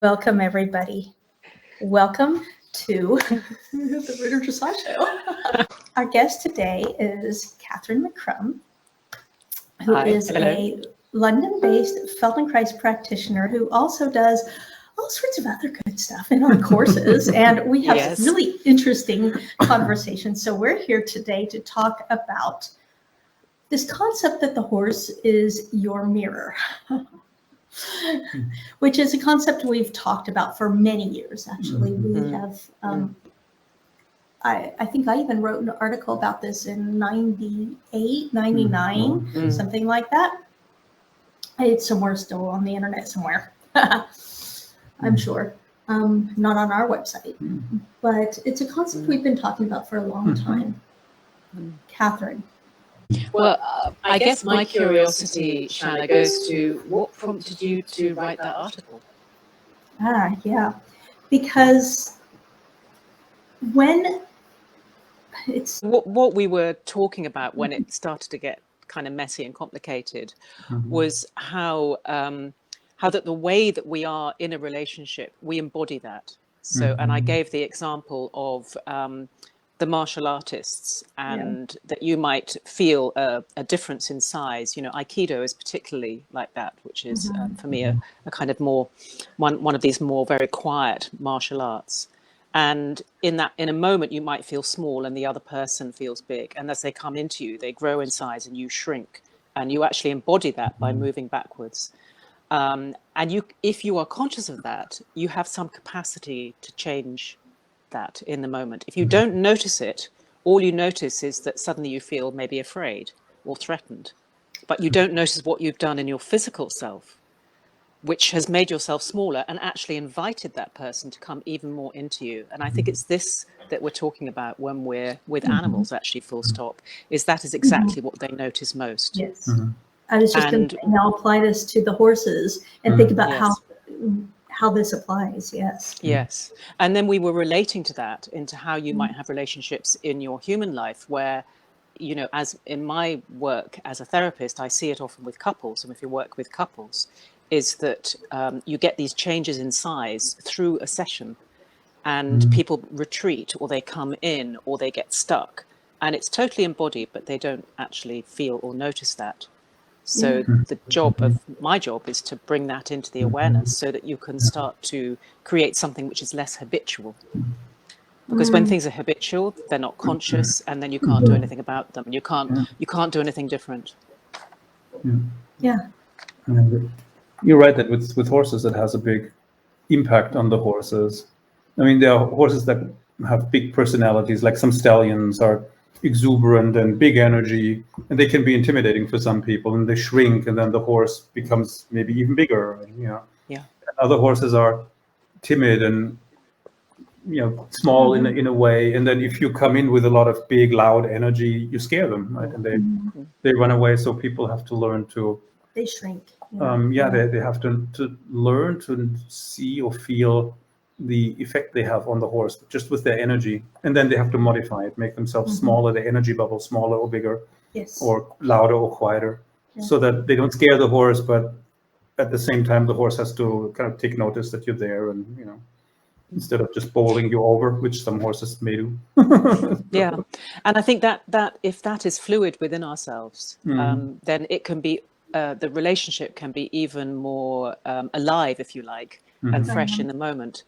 Welcome, everybody. Welcome to the Ritter Dressage Show. Our guest today is Catherine McCrum, who is a London-based Feldenkrais practitioner who also does all sorts of other good stuff in our courses. And we have really interesting conversations. So we're here today to talk about this concept that the horse is your mirror. Which is a concept we've talked about for many years, actually. We have, I think I even wrote an article about this in 98, 99, something like that. It's somewhere still on the internet somewhere, I'm sure. Not on our website, but it's a concept we've been talking about for a long time. Catherine. Well, I guess my curiosity, Shana, goes to what prompted you to write that article? Yeah, because when it's... What we were talking about when it started to get kind of messy and complicated was how that the way that we are in a relationship, we embody that. So, and I gave the example of the martial artists, and that you might feel a difference in size. You know, Aikido is particularly like that, which is for me a kind of more one of these more very quiet martial arts. And in a moment you might feel small and the other person feels big, and as they come into you, they grow in size and you shrink, and you actually embody that by moving backwards. And if you are conscious of that, you have some capacity to change that in the moment. If you don't notice it, all you notice is that suddenly you feel maybe afraid or threatened, but you don't notice what you've done in your physical self, which has made yourself smaller and actually invited that person to come even more into you. And I think it's this that we're talking about when we're with animals, actually, full stop, is that is exactly what they notice most. Yes. I was just going to now apply this to the horses and think about how this applies. Yes. And then we were relating to that into how you might have relationships in your human life where, you know, as in my work as a therapist, I see it often with couples. And if you work with couples, is that you get these changes in size through a session, and people retreat, or they come in, or they get stuck, and it's totally embodied, but they don't actually feel or notice that. So my job is to bring that into the awareness so that you can start to create something which is less habitual. Because when things are habitual, they're not conscious, and then you can't do anything about them. You can't do anything different. Yeah. You're right that with horses, it has a big impact on the horses. I mean, there are horses that have big personalities, like some stallions are exuberant and big energy, and they can be intimidating for some people, and they shrink, and then the horse becomes maybe even bigger. Other horses are timid and small in a way, and then if you come in with a lot of big loud energy, you scare them, right? And they run away. So people have to learn to shrink. They have to learn to see or feel the effect they have on the horse just with their energy, and then they have to modify it, make themselves smaller, the energy bubble smaller or bigger, or louder or quieter, so that they don't scare the horse, but at the same time the horse has to kind of take notice that you're there, and instead of just bowling you over, which some horses may do. And I think that if that is fluid within ourselves, then it can be the relationship can be even more alive, if you like, and fresh in the moment.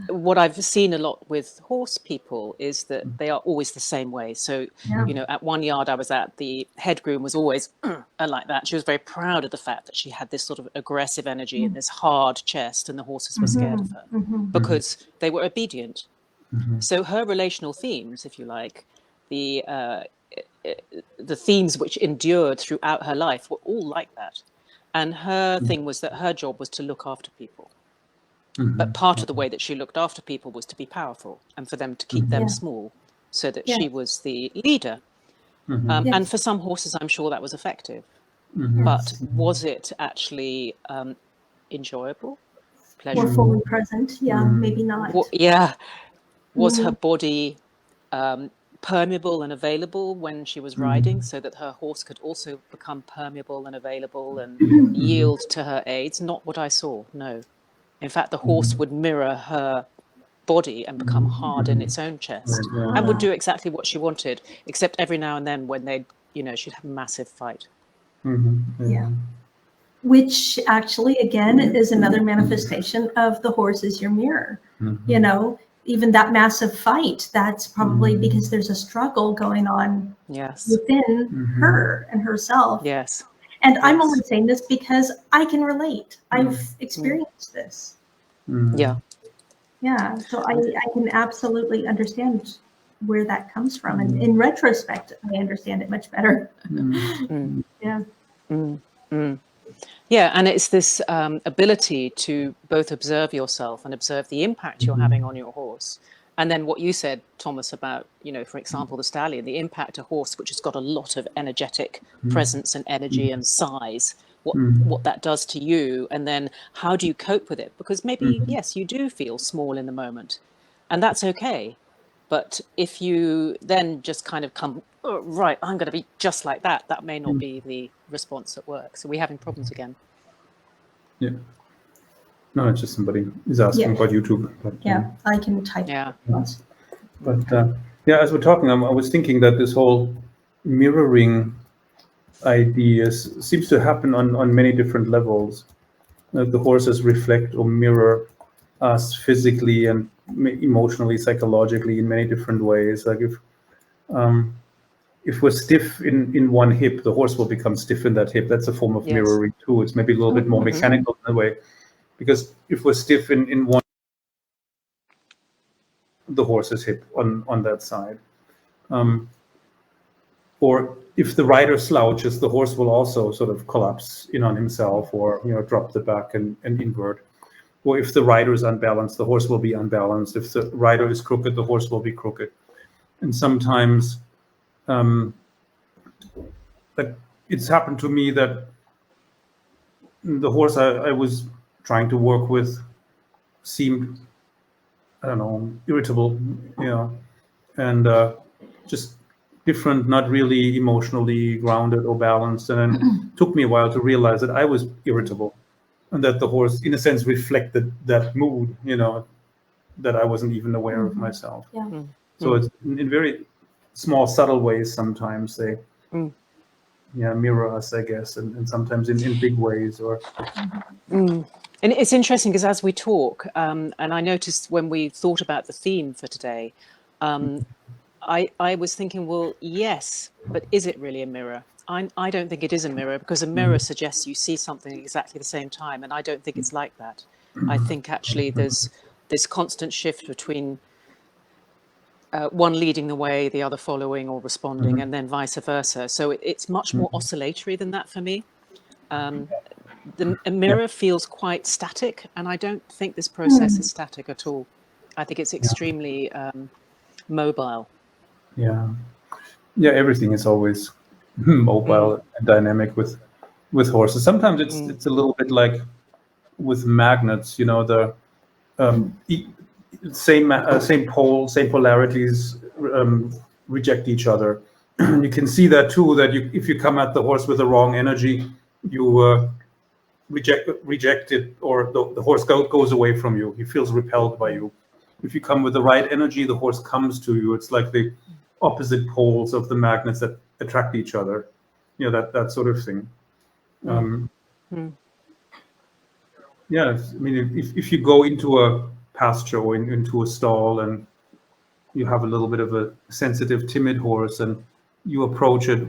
What I've seen a lot with horse people is that they are always the same way. So, at one yard I was at, the head groom was always like that. She was very proud of the fact that she had this sort of aggressive energy and this hard chest, and the horses were scared of her because they were obedient. So her relational themes, if you like, the themes which endured throughout her life were all like that. And her thing was that her job was to look after people. But part of the way that she looked after people was to be powerful and for them to keep them small, so that she was the leader. And for some horses, I'm sure that was effective. But was it actually enjoyable, pleasurable? More fully present? Maybe not. Was her body permeable and available when she was riding, so that her horse could also become permeable and available and yield to her aids? Not what I saw, no. In fact, the horse would mirror her body and become hard in its own chest, and would do exactly what she wanted, except every now and then when they, she'd have a massive fight. Yeah. Which actually, again, is another manifestation of the horse is your mirror. Even that massive fight, that's probably because there's a struggle going on within her and herself. Yes. And I'm only saying this because I can relate. I've experienced this. Yeah. Yeah. So I can absolutely understand where that comes from. And in retrospect, I understand it much better. Yeah. Yeah, and it's this ability to both observe yourself and observe the impact you're having on your horse. And then what you said, Thomas, about, for example, the stallion, the impact a horse which has got a lot of energetic presence and energy and size, what that does to you. And then how do you cope with it? Because maybe, yes, you do feel small in the moment, and that's okay. But if you then just kind of come, oh, right, I'm going to be just like that, that may not be the response that works. So we're having problems again. Yeah. No, it's just somebody is asking about YouTube. But, I can type. Yeah. But as we're talking, I was thinking that this whole mirroring idea seems to happen on many different levels. The horses reflect or mirror us physically and emotionally, psychologically in many different ways. Like if we're stiff in one hip, the horse will become stiff in that hip. That's a form of mirroring too. It's maybe a little bit more mechanical in a way, because if we're stiff in one, the horse's hip on that side, or if the rider slouches, the horse will also sort of collapse in on himself, or drop the back and invert. Or if the rider is unbalanced, the horse will be unbalanced. If the rider is crooked, the horse will be crooked. And sometimes it's happened to me that the horse I was trying to work with seemed, I don't know, irritable, and just different, not really emotionally grounded or balanced. And then it took me a while to realize that I was irritable, and that the horse, in a sense, reflected that mood, that I wasn't even aware of myself. Yeah. So it's in very small, subtle ways. Sometimes they, mirror us, I guess, and sometimes in big ways. Or. And it's interesting because as we talk, and I noticed when we thought about the theme for today, I was thinking, well, yes, but is it really a mirror? I don't think it is a mirror, because a mirror suggests you see something at exactly the same time, and I don't think it's like that. I think actually there's this constant shift between one leading the way, the other following or responding, and then vice versa. So it's much more oscillatory than that for me. A mirror feels quite static, and I don't think this process is static at all. I think it's extremely mobile. Yeah, everything is always mobile and dynamic with horses. Sometimes it's a little bit like with magnets, the same pole, same polarities reject each other. You can see that too, that if you come at the horse with the wrong energy, you reject it, or the horse goes away from you. He feels repelled by you. If you come with the right energy, the horse comes to you. It's like the opposite poles of the magnets that attract each other, that sort of thing. Yeah, I mean, if you go into a pasture or into a stall and you have a little bit of a sensitive, timid horse, and you approach it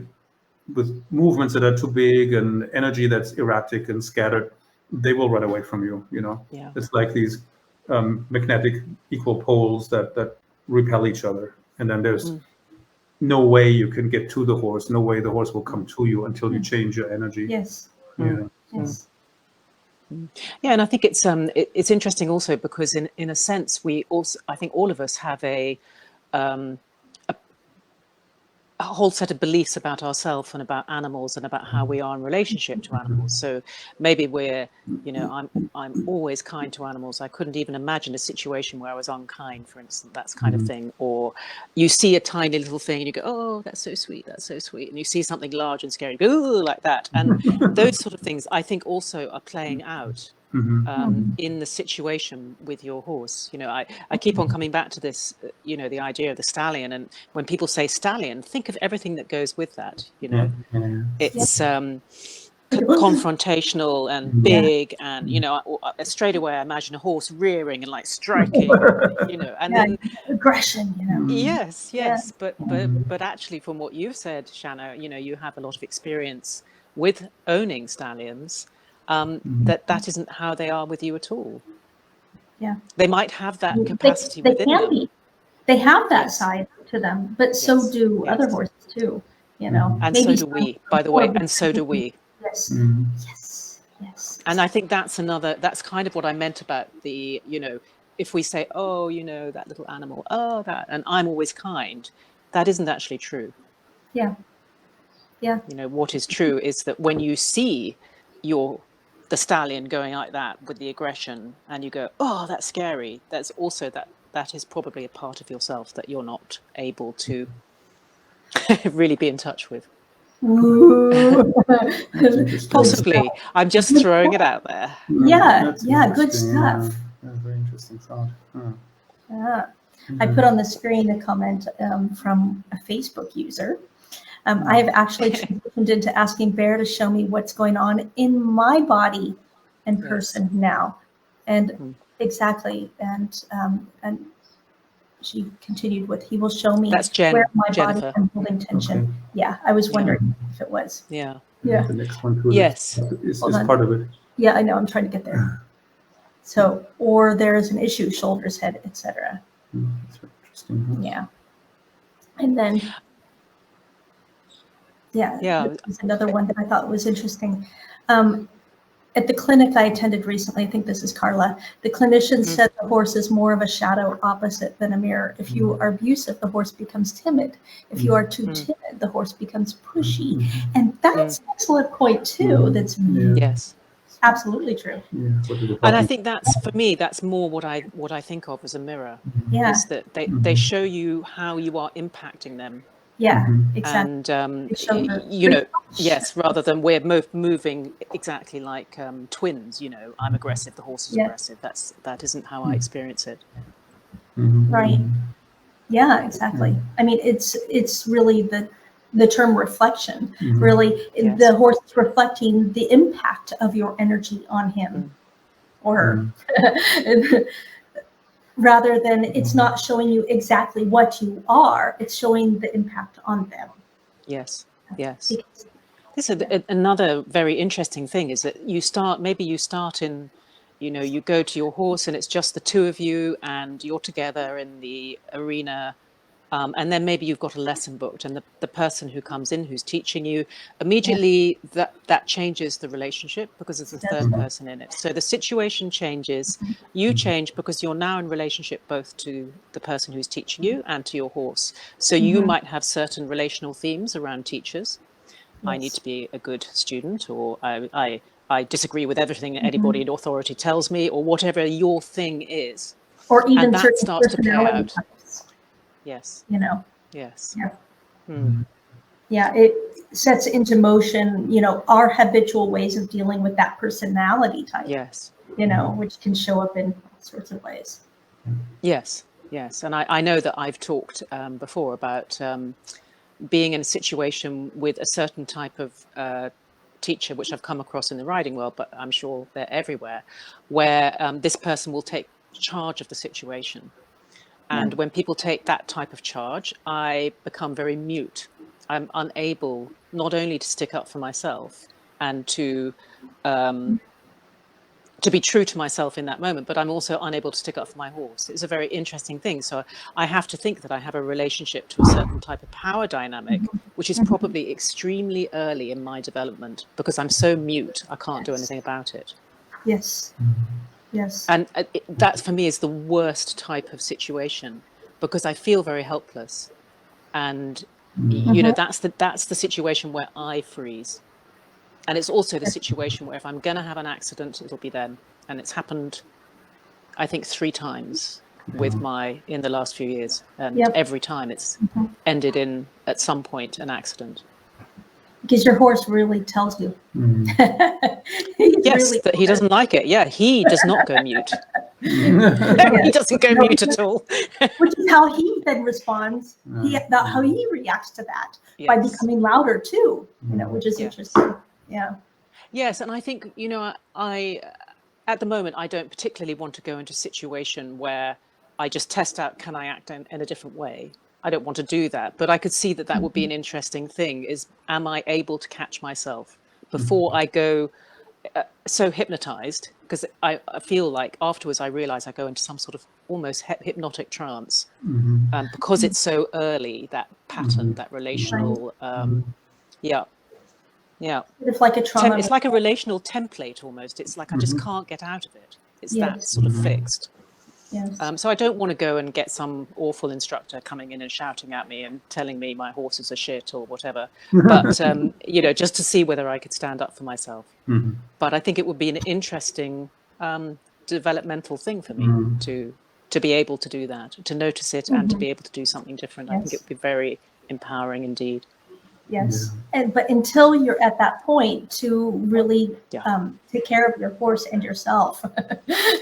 with movements that are too big and energy that's erratic and scattered, they will run away from you. Yeah. It's like these magnetic equal poles that repel each other, and then there's no way you can get to the horse, no way the horse will come to you until you change your energy. Yes. Yes. Yeah, and I think it's interesting also because in a sense I think all of us have a whole set of beliefs about ourselves and about animals and about how we are in relationship to animals. So maybe we're, I'm always kind to animals. I couldn't even imagine a situation where I was unkind, for instance, that kind of thing. Or you see a tiny little thing and you go, oh, that's so sweet, that's so sweet. And you see something large and scary, and go, ooh, like that. And those sort of things I think also are playing out in the situation with your horse. You know, I keep on coming back to this, you know, the idea of the stallion. And when people say stallion, think of everything that goes with that. You know, it's confrontational and big, and you know, straight away I imagine a horse rearing and like striking, you know, and then aggression, you know. Yes, but actually, from what you've said, Shana, you know, you have a lot of experience with owning stallions. That isn't how they are with you at all. Yeah, they might have that capacity within them. Be. They have that side to them, but so do other horses too. You know, and so do we, by the way, and so do we. Yes, yes. And I think that's kind of what I meant about the, you know, if we say, oh, you know, that little animal, oh, that, and I'm always kind, that isn't actually true. Yeah. You know, what is true is that when you see the stallion going like that with the aggression, and you go, oh, that's scary, that's also that is probably a part of yourself that you're not able to really be in touch with. Possibly. I'm just throwing it out there. Yeah, good stuff. Very interesting thought. I put on the screen a comment from a Facebook user. I have actually transitioned into asking Bear to show me what's going on in my body and person now. And exactly. And she continued with, he will show me where my body is holding tension. Okay. Yeah, I was wondering if it was. Yeah. The next one too is part of it. Yeah, I know. I'm trying to get there. So, or there is an issue, shoulders, head, etc. That's very interesting. Yeah. And then, there's another one that I thought was interesting. At the clinic I attended recently, I think this is Carla, the clinician said the horse is more of a shadow opposite than a mirror. If you are abusive, the horse becomes timid. If you are too timid, the horse becomes pushy. And that's an excellent point too. That's absolutely true. And I think that's, for me, that's more what I think of as a mirror. Is that they show you how you are impacting them. Yeah, exactly. And, you know, rather than we're moving exactly like twins, you know, I'm aggressive, the horse is aggressive. That isn't how I experience it. Right. Yeah, exactly. I mean, it's really the term reflection. Really, the horse is reflecting the impact of your energy on him or her. Rather than it's not showing you exactly what you are, it's showing the impact on them. Yes. This is another very interesting thing, is that you start in, you know, you go to your horse and it's just the two of you and you're together in the arena. And then maybe you've got a lesson booked, and the person who comes in, who's teaching you, immediately that changes the relationship because there's a third person in it. So the situation changes, you change because you're now in relationship both to the person who's teaching you and to your horse. So you might have certain relational themes around teachers. I need to be a good student, or I disagree with everything that anybody in authority tells me, or whatever your thing is. Or even and that starts to play out. Types. Yes. You know. Yes. Yeah. Yeah, it sets into motion, you know, our habitual ways of dealing with that personality type. Yes. You know, which can show up in all sorts of ways. Yes. And I know that I've talked before about being in a situation with a certain type of teacher, which I've come across in the riding world, but I'm sure they're everywhere, where this person will take charge of the situation. And when people take that type of charge, I become very mute. I'm unable not only to stick up for myself and to be true to myself in that moment, but I'm also unable to stick up for my horse. It's a very interesting thing. So I have to think that I have a relationship to a certain type of power dynamic, which is probably extremely early in my development, because I'm so mute, I can't do anything about it. Yes. Yes. And that for me is the worst type of situation, because I feel very helpless. And, you know, that's the situation where I freeze. And it's also the situation where if I'm going to have an accident, it'll be then. And it's happened, I think, 3 times in the last few years. And every time it's ended in, at some point, an accident. Because your horse really tells you. Yes, that he doesn't like it. Yeah, he does not go mute. He doesn't go mute at all. Which is how he then responds. How he reacts to that by becoming louder too. Which is interesting. Yeah. Yes, and I think I at the moment I don't particularly want to go into a situation where I just test out, can I act in a different way? I don't want to do that, but I could see that would be an interesting thing, is am I able to catch myself before I go so hypnotized? Because I feel like afterwards I realize I go into some sort of almost hypnotic trance because it's so early, that pattern, that relational, It's like a trauma. It's like a relational template almost. It's like I just can't get out of it. It's that sort of fixed. Yes. So I don't want to go and get some awful instructor coming in and shouting at me and telling me my horses are shit or whatever. But, just to see whether I could stand up for myself. But I think it would be an interesting developmental thing for me to be able to do that, to notice it and to be able to do something different. I think it would be very empowering indeed. Yes. But until you're at that point to really take care of your horse and yourself.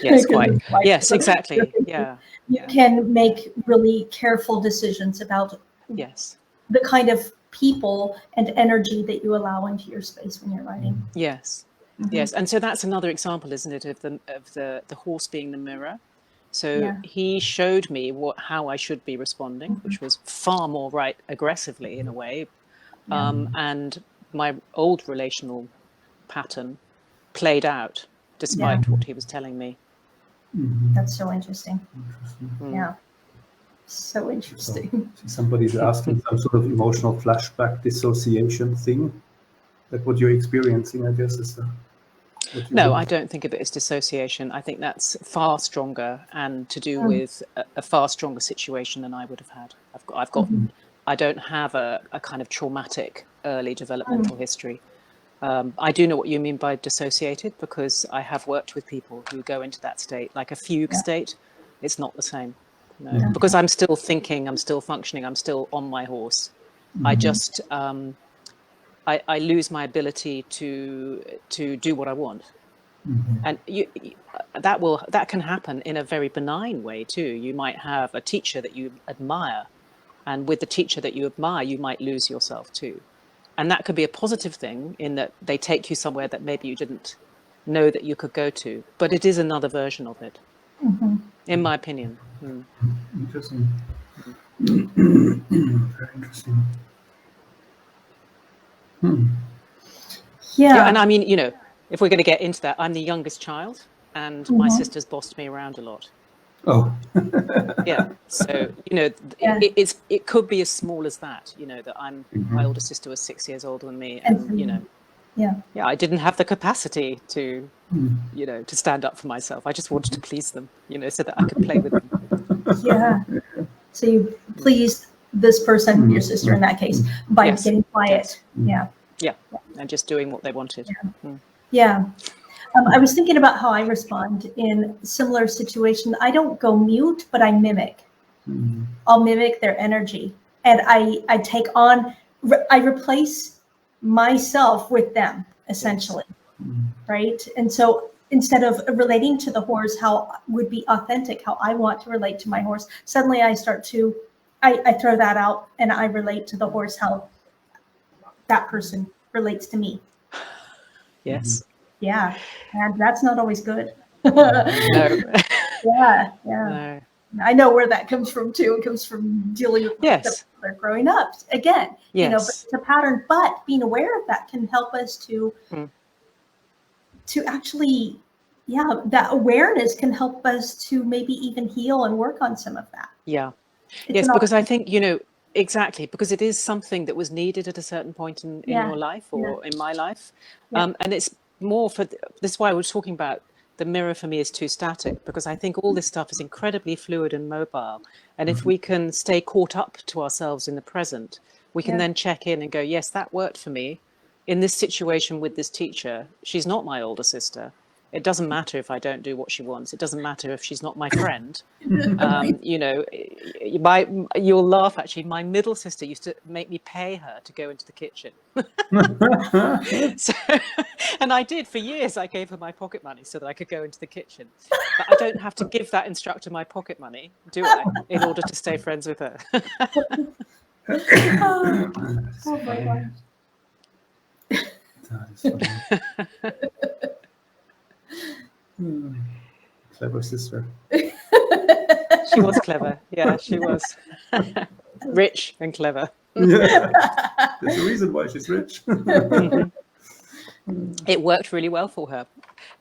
Yes, quite. Yes, exactly. Yeah. You can make really careful decisions about the kind of people and energy that you allow into your space when you're riding. Yes. Yes. And so that's another example, isn't it, of the horse being the mirror. So he showed me how I should be responding, which was far more aggressively in a way. And my old relational pattern played out despite what he was telling me. That's so interesting. Yeah. So interesting. So somebody's asking some sort of emotional flashback dissociation thing. Like what you're experiencing, I guess, is No, I don't think of it as dissociation. I think that's far stronger and to do with a far stronger situation than I would have had. I've got I don't have a kind of traumatic early developmental history. I do know what you mean by dissociated, because I have worked with people who go into that state, like a fugue state. It's not the same. No, because I'm still thinking, I'm still functioning, I'm still on my horse. I just, I lose my ability to do what I want. And that can happen in a very benign way too. You might have a teacher that you admire, and with the teacher that you admire, you might lose yourself too. And that could be a positive thing in that they take you somewhere that maybe you didn't know that you could go to. But it is another version of it, in my opinion. Interesting. Very interesting. Yeah. And I mean, if we're going to get into that, I'm the youngest child, and my sister's bossed me around a lot. Oh. Yeah. So, it could be as small as that, that my older sister was 6 years older than me. And, I didn't have the capacity to, to stand up for myself. I just wanted to please them, so that I could play with them. Yeah. So you pleased this person, your sister in that case, by getting quiet. Yeah. And just doing what they wanted. Yeah. I was thinking about how I respond in similar situation. I don't go mute, but I mimic. I'll mimic their energy, and I take on. I replace myself with them, essentially, right? And so instead of relating to the horse, how would be authentic, how I want to relate to my horse, suddenly I start to, I throw that out and I relate to the horse how that person relates to me. Yes. Yeah, and that's not always good. No. Yeah. No. I know where that comes from too. It comes from dealing with they're growing up again. But it's a pattern. But being aware of that can help us to actually, that awareness can help us to maybe even heal and work on some of that. Yeah. Because I think exactly, because it is something that was needed at a certain point in your life or in my life, and it's more for this is why I was talking about the mirror for me is too static, because I think all this stuff is incredibly fluid and mobile, and if we can stay caught up to ourselves in the present, we can then check in and go, yes, that worked for me in this situation with this teacher. She's not my older sister, It doesn't matter if I don't do what she wants. It doesn't matter if she's not my friend. You'll laugh, actually. My middle sister used to make me pay her to go into the kitchen. So, and I did for years. I gave her my pocket money so that I could go into the kitchen. But I don't have to give that instructor my pocket money, do I, in order to stay friends with her? Oh my God. That is funny. Clever sister. She was clever. Yeah, she was. Rich and clever. Yeah. There's a reason why she's rich. It worked really well for her.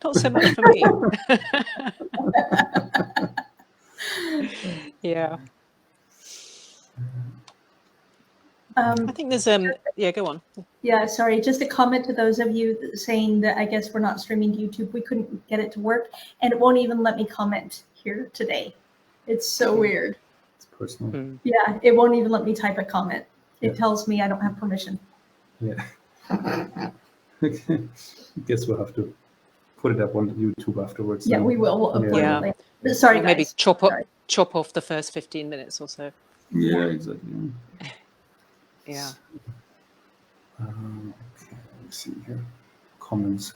Not so much for me. Yeah. I think there's yeah, go on. Yeah, sorry, just a comment to those of you saying that I guess we're not streaming to YouTube. We couldn't get it to work, and it won't even let me comment here today. It's so weird. It's personal. Yeah, it won't even let me type a comment. It tells me I don't have permission. Yeah. Guess we'll have to put it up on YouTube afterwards. Yeah, then. we will. We'll upload Yeah. it later. Sorry, guys. Maybe chop off the first 15 minutes or so. Yeah, exactly. Yeah. Okay, let's see here. Comments.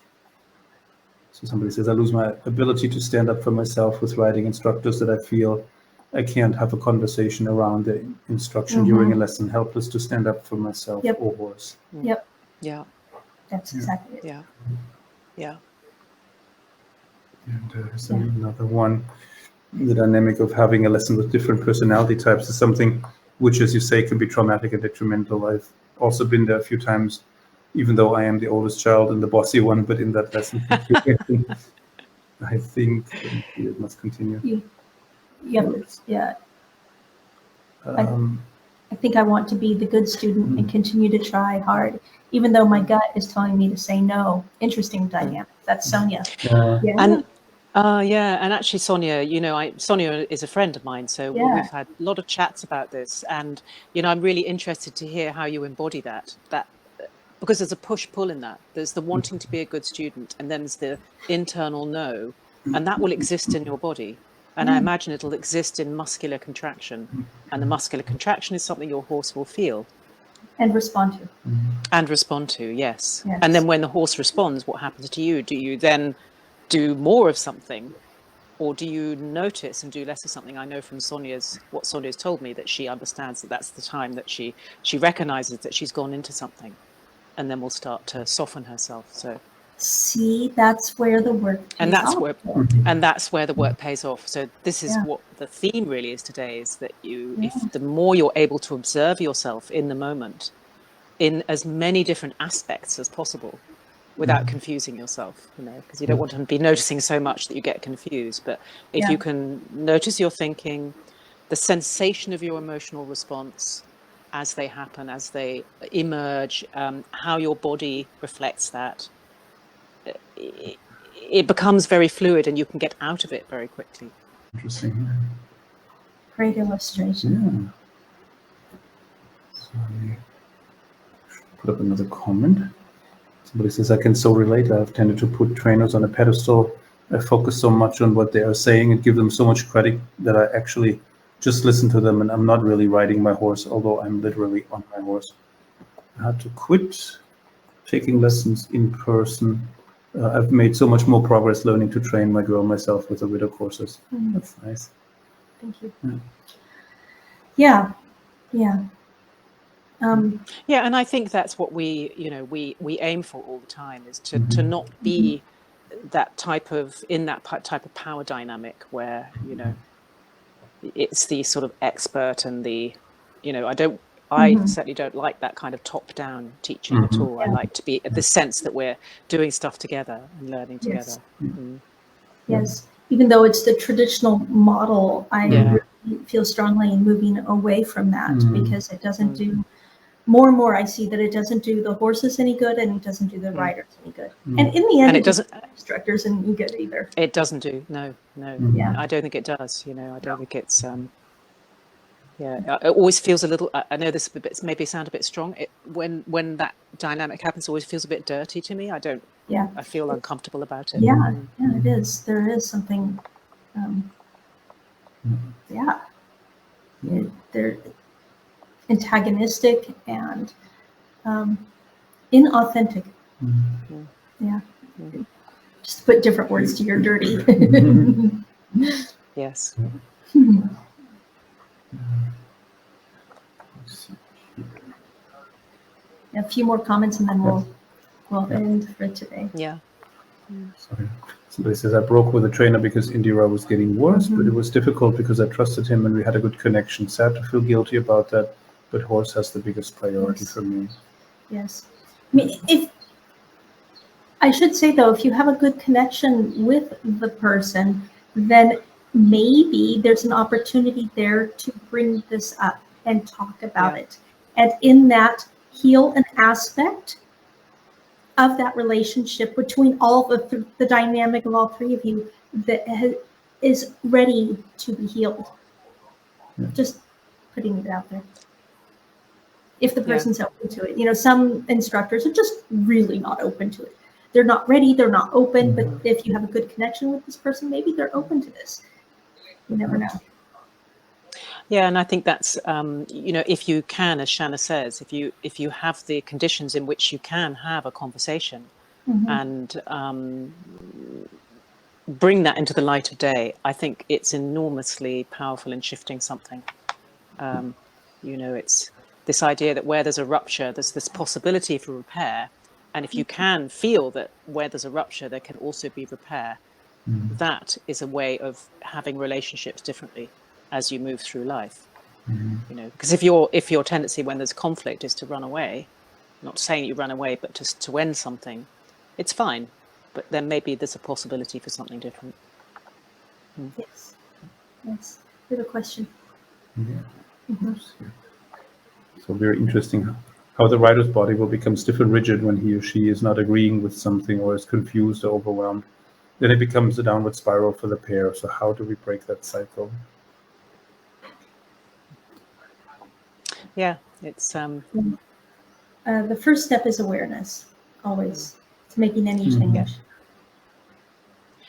So somebody says, I lose my ability to stand up for myself with riding instructors that I feel I can't have a conversation around the instruction during a lesson, helpless to stand up for myself or horse. Yep. Yeah. That's exactly it. Yeah. Yeah. And there's another one. The dynamic of having a lesson with different personality types is something which, as you say, can be traumatic and detrimental. I've also been there a few times, even though I am the oldest child and the bossy one, but in that lesson, I think it must continue. Yeah. I think I want to be the good student and continue to try hard, even though my gut is telling me to say no. Interesting dynamic. That's Sonia. And and actually, Sonia, Sonia is a friend of mine, so we've had a lot of chats about this, and I'm really interested to hear how you embody that because there's a push-pull in that. There's the wanting to be a good student, and then there's the internal no, and that will exist in your body. And I imagine it'll exist in muscular contraction, and the muscular contraction is something your horse will feel and respond to. And respond to, yes. And then when the horse responds, what happens to you? Do you then do more of something, or do you notice and do less of something? I know from what Sonia's told me, that she understands that that's the time that she recognizes that she's gone into something, and then will start to soften herself. So see, that's where the work pays off. And that's where the work pays off. So this is what the theme really is today, is that if the more you're able to observe yourself in the moment in as many different aspects as possible, without confusing yourself, because you don't want to be noticing so much that you get confused. But if you can notice your thinking, the sensation of your emotional response as they happen, as they emerge, how your body reflects that, it becomes very fluid and you can get out of it very quickly. Interesting. Great illustration. Yeah. So I put up another comment. Somebody says, I can so relate. I've tended to put trainers on a pedestal. I focus so much on what they are saying and give them so much credit that I actually just listen to them, and I'm not really riding my horse, although I'm literally on my horse. I had to quit taking lessons in person. I've made so much more progress learning to train my girl myself with the Ritter courses. That's nice. Thank you. Yeah. And I think that's what we aim for all the time, is to not be that type of power dynamic where it's the sort of expert and the I certainly don't like that kind of top-down teaching at all. I like to be at the sense that we're doing stuff together and learning together. Yes, even though it's the traditional model, I really feel strongly in moving away from that, because it doesn't do, more and more I see that it doesn't do the horses any good, and it doesn't do the riders any good. And in the end, it doesn't instructors any good either. It doesn't do, no. I don't think it does, I don't think it's, Yeah, it always feels a little, I know this maybe sound a bit strong. When that dynamic happens, it always feels a bit dirty to me. I feel uncomfortable about it. Yeah, it is. There is something, they're antagonistic and inauthentic. Yeah. Just to put different words to your dirty. Yes. A few more comments and then we'll end for today. Yeah. Sorry. Somebody says, I broke with a trainer because Indira was getting worse, but it was difficult because I trusted him and we had a good connection. Sad to feel guilty about that, but horse has the biggest priority for me. Yes. I mean, I should say, though, if you have a good connection with the person, then maybe there's an opportunity there to bring this up and talk about it. And in that, heal an aspect of that relationship between all of the dynamic of all three of you that is ready to be healed. Just putting it out there. If the person's open to it. Some instructors are just really not open to it. They're not ready, they're not open, but if you have a good connection with this person, maybe they're open to this. You never know. Yeah, and I think that's, if you can, as Shana says, if you have the conditions in which you can have a conversation and bring that into the light of day, I think it's enormously powerful in shifting something. It's this idea that where there's a rupture, there's this possibility for repair. And if you can feel that where there's a rupture, there can also be repair, that is a way of having relationships differently as you move through life. Because if your tendency when there's conflict is to run away, not saying you run away, but to end something, it's fine. But then maybe there's a possibility for something different. Yes. We have a question. So very interesting how the writer's body will become stiff and rigid when he or she is not agreeing with something or is confused or overwhelmed. Then it becomes a downward spiral for the pair. So how do we break that cycle? Yeah, it's the first step is awareness, always, to making any change.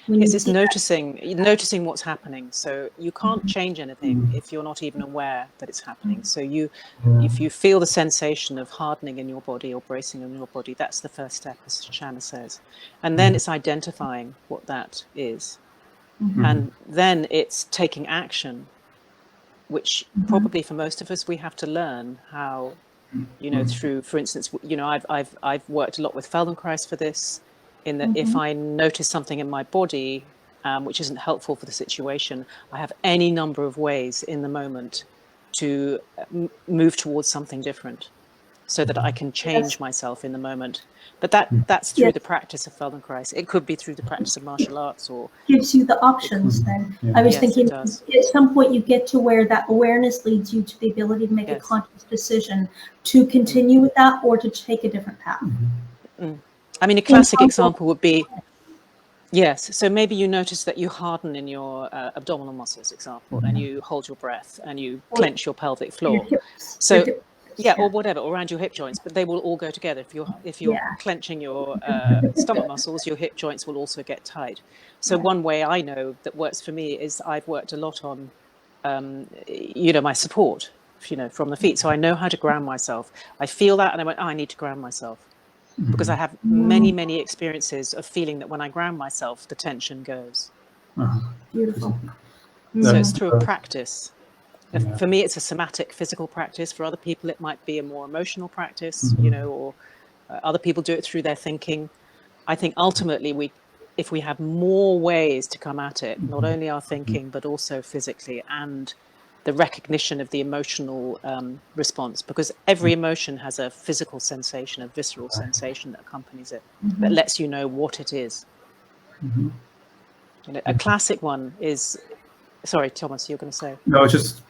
Yes, it's noticing what's happening. So you can't change anything if you're not even aware that it's happening. So if you feel the sensation of hardening in your body or bracing in your body, that's the first step, as Shana says. And then it's identifying what that is. And then it's taking action, which probably for most of us, we have to learn how, through, for instance, I've worked a lot with Feldenkrais for this. In that if I notice something in my body which isn't helpful for the situation, I have any number of ways in the moment to move towards something different so that I can change myself in the moment. But that's through the practice of Feldenkrais. It could be through the practice of martial arts, or gives you the options then. I was thinking at some point you get to where that awareness leads you to the ability to make a conscious decision to continue with that or to take a different path. I mean, a classic example would be, so maybe you notice that you harden in your abdominal muscles, example, and you hold your breath and you clench your pelvic floor. Or whatever, or around your hip joints, but they will all go together. If you're clenching your stomach muscles, your hip joints will also get tight. So one way I know that works for me is I've worked a lot on, my support, from the feet. So I know how to ground myself. I feel that and I went, I need to ground myself. Because I have many, many experiences of feeling that when I ground myself, the tension goes. Beautiful. So it's through a practice. For me, it's a somatic physical practice. For other people, it might be a more emotional practice, or other people do it through their thinking. I think ultimately, if we have more ways to come at it, not only our thinking, but also physically, and the recognition of the emotional response, because every emotion has a physical sensation, a visceral sensation that accompanies it, that lets you know what it is. A classic one is, sorry, Thomas, you're going to say? No, just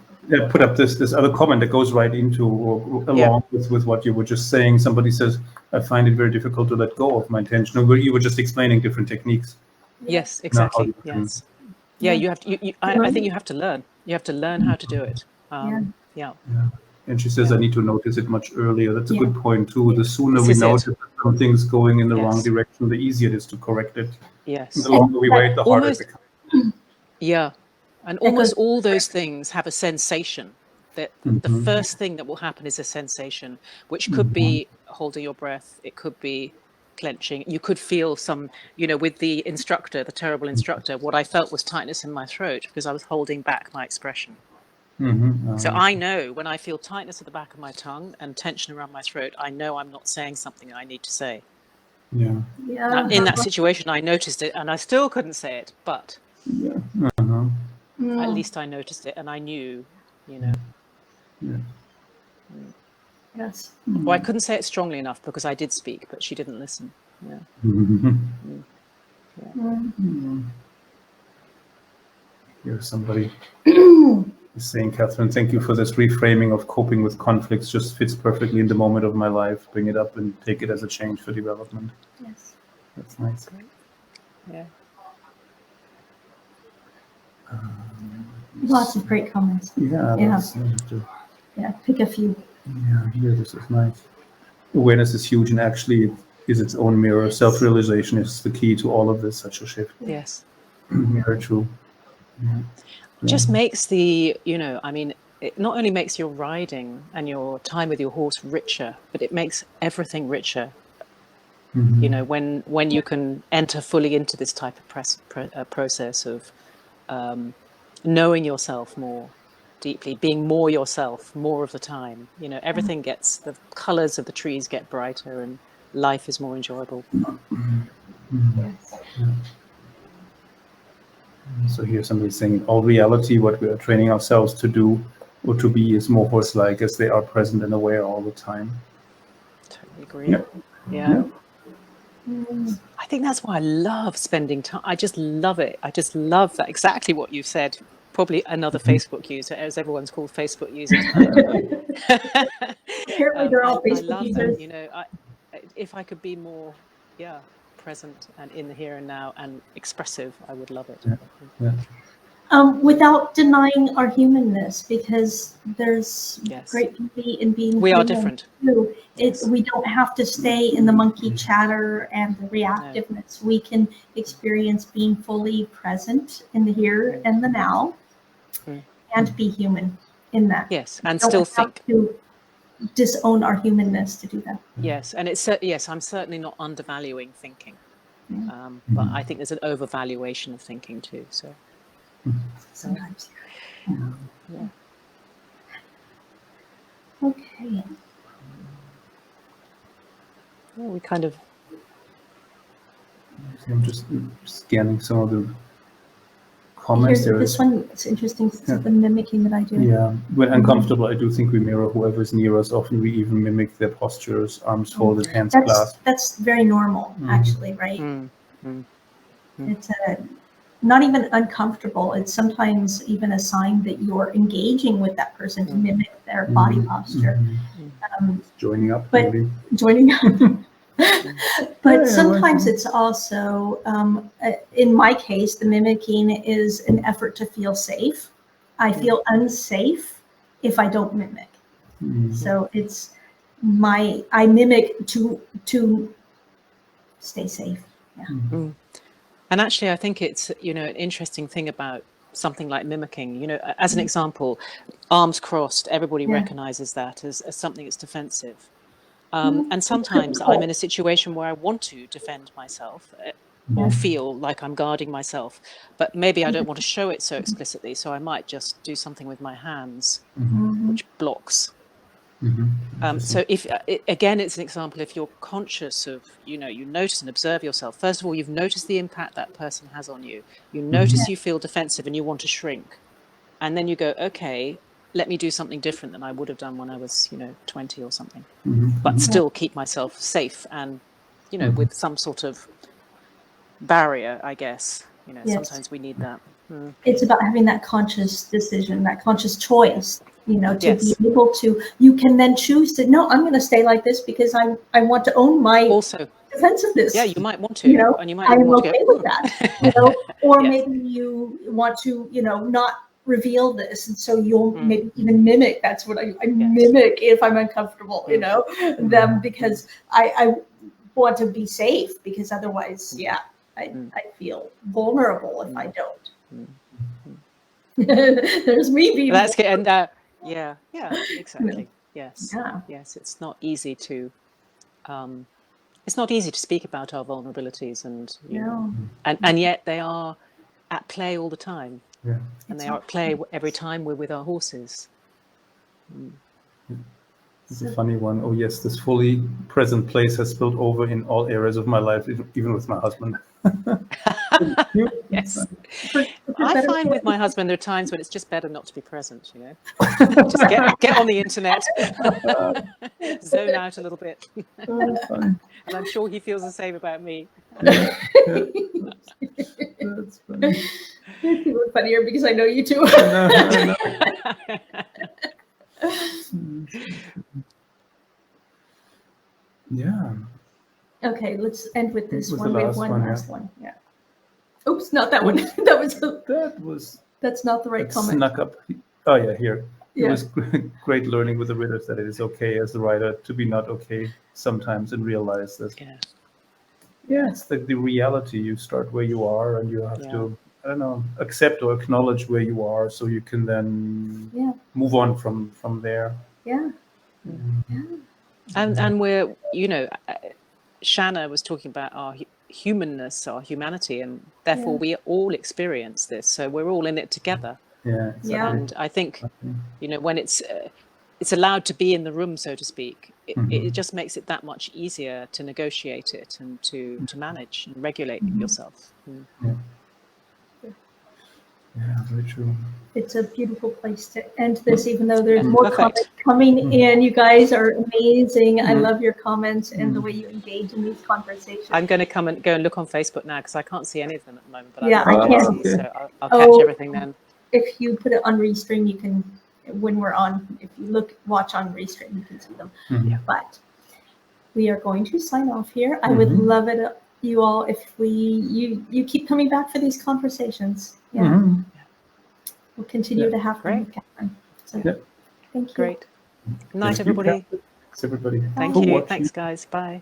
put up this other comment that goes right into along with what you were just saying. Somebody says, I find it very difficult to let go of my tension. Or you were just explaining different techniques. Yes, exactly. Yes. Yeah, you have to. I think you have to learn. You have to learn how to do it. Yeah. And she says, I need to notice it much earlier. That's a good point too. The sooner This we is notice it. that something's going in the wrong direction, the easier it is to correct it. Yes. And the longer we wait, the harder it becomes. Yeah. And almost all those things have a sensation. That the first thing that will happen is a sensation, which could be holding your breath. It could be clenching. You could feel some, you know, with the instructor, the terrible instructor, what I felt was tightness in my throat because I was holding back my expression. So I know when I feel tightness at the back of my tongue and tension around my throat, I know I'm not saying something I need to say. Yeah. Now, in that situation, I noticed it and I still couldn't say it, but at least I noticed it and I knew, you know. Yes. Well, I couldn't say it strongly enough because I did speak, but she didn't listen. Here's somebody is saying, Catherine, thank you for this reframing of coping with conflicts. Just fits perfectly in the moment of my life. Bring it up and take it as a change for development. Yes. That's nice. Yeah. Lots of great comments. Yeah, pick a few. Yeah, here, this is nice. Awareness is huge, and actually it is its own mirror. Self-realization is the key to all of this, such a shift. Yes. Very true. Just makes the, you know, I mean, it not only makes your riding and your time with your horse richer, but it makes everything richer. You know, when you can enter fully into this type of process of knowing yourself more deeply, being more yourself more of the time, you know, everything gets, the colors of the trees get brighter and life is more enjoyable. Yes. So here's somebody saying, in all reality, what we are training ourselves to do or to be is more horse-like, as they are present and aware all the time. Totally agree. Yeah. I think that's why I love spending time. I just love it. I just love that. Exactly what you said. Probably another Facebook user, as everyone's called Facebook users. Apparently they're all Facebook I love users. that. You know, if I could be more, present and in the here and now and expressive, I would love it. Without denying our humanness, because there's great beauty in being we human are different too. We don't have to stay in the monkey chatter and the reactiveness. We can experience being fully present in the here and the now and be human in that. Yes, and still think. To disown our humanness to do that. Yes, and I'm certainly not undervaluing thinking, but I think there's an overvaluation of thinking too. So sometimes. Okay. Well, we kind of. I'm just scanning some of the comments. This one is interesting. The mimicking that I do. Yeah, when uncomfortable, I do think we mirror whoever is near us. Often we even mimic their postures, arms folded, hands clasped. That's very normal, actually, right? It's not even uncomfortable. It's sometimes even a sign that you're engaging with that person to mimic their body posture. Joining up. But maybe. Joining up. But sometimes it's also, in my case, the mimicking is an effort to feel safe. I feel unsafe if I don't mimic. So it's I mimic to stay safe. Yeah. And actually, I think it's, you know, an interesting thing about something like mimicking, you know, as an example, arms crossed, everybody recognizes that as something that's defensive. And sometimes I'm in a situation where I want to defend myself or feel like I'm guarding myself, but maybe I don't want to show it so explicitly. So I might just do something with my hands, which blocks. So if, again, it's an example, if you're conscious of, you know, you notice and observe yourself, first of all, you've noticed the impact that person has on you. You notice you feel defensive and you want to shrink. And then you go, okay, let me do something different than I would have done when I was, 20 or something, but still keep myself safe and, with some sort of barrier, I guess, sometimes we need that. It's about having that conscious decision, that conscious choice, to be able to, you can then choose to, no, I'm going to stay like this because I want to own my defensiveness. Yeah, you might want to, and you might I'm want okay to with that, or maybe you want to, not reveal this, and so you'll maybe even mimic. That's what I mimic if I'm uncomfortable, them, because I want to be safe, because otherwise, I feel vulnerable if I don't. There's me being. That's good. And exactly. Yes. Yes. It's not easy to. It's not easy to speak about our vulnerabilities, and and yet they are at play all the time. Yeah. And they are at play every time we're with our horses. It's a funny one. Oh yes, this fully present place has spilled over in all areas of my life, even with my husband. Yes. I find with my husband there are times when it's just better not to be present, Just get on the internet, zone out a little bit. And I'm sure he feels the same about me. That's funny. It's even funnier because I know you too. I know. Yeah. Okay, let's end with this Was one. the We have last one one, last one. Yeah. Oops, not that one. That's not the right comment. Snuck up. Oh yeah, here. Yeah. It was great learning with the Ritters that it is okay as the writer to be not okay sometimes and realize that. Yeah, it's the reality. You start where you are, and you have to, I don't know, accept or acknowledge where you are, so you can then move on from there. Yeah. And we're, Shana was talking about our humanness, our humanity, and therefore we all experience this. So we're all in it together. Yeah. Exactly. And I think, when it's allowed to be in the room, so to speak, it just makes it that much easier to negotiate it and to manage and regulate yourself. Yeah, very true. It's a beautiful place to end this, even though there's more comments coming in. You guys are amazing. I love your comments and the way you engage in these conversations. I'm going to go and look on Facebook now, because I can't see any of them at the moment. But I can't. So I'll catch everything then. If you put it on Restream, you can, when we're on, if you watch on Restream, you can see them. But we are going to sign off here. I would love it, you all, if you keep coming back for these conversations. We'll continue to have them with Catherine. So, thank you. Great. Good night, everybody. Thanks, everybody. Thank you. Thanks, guys. Bye.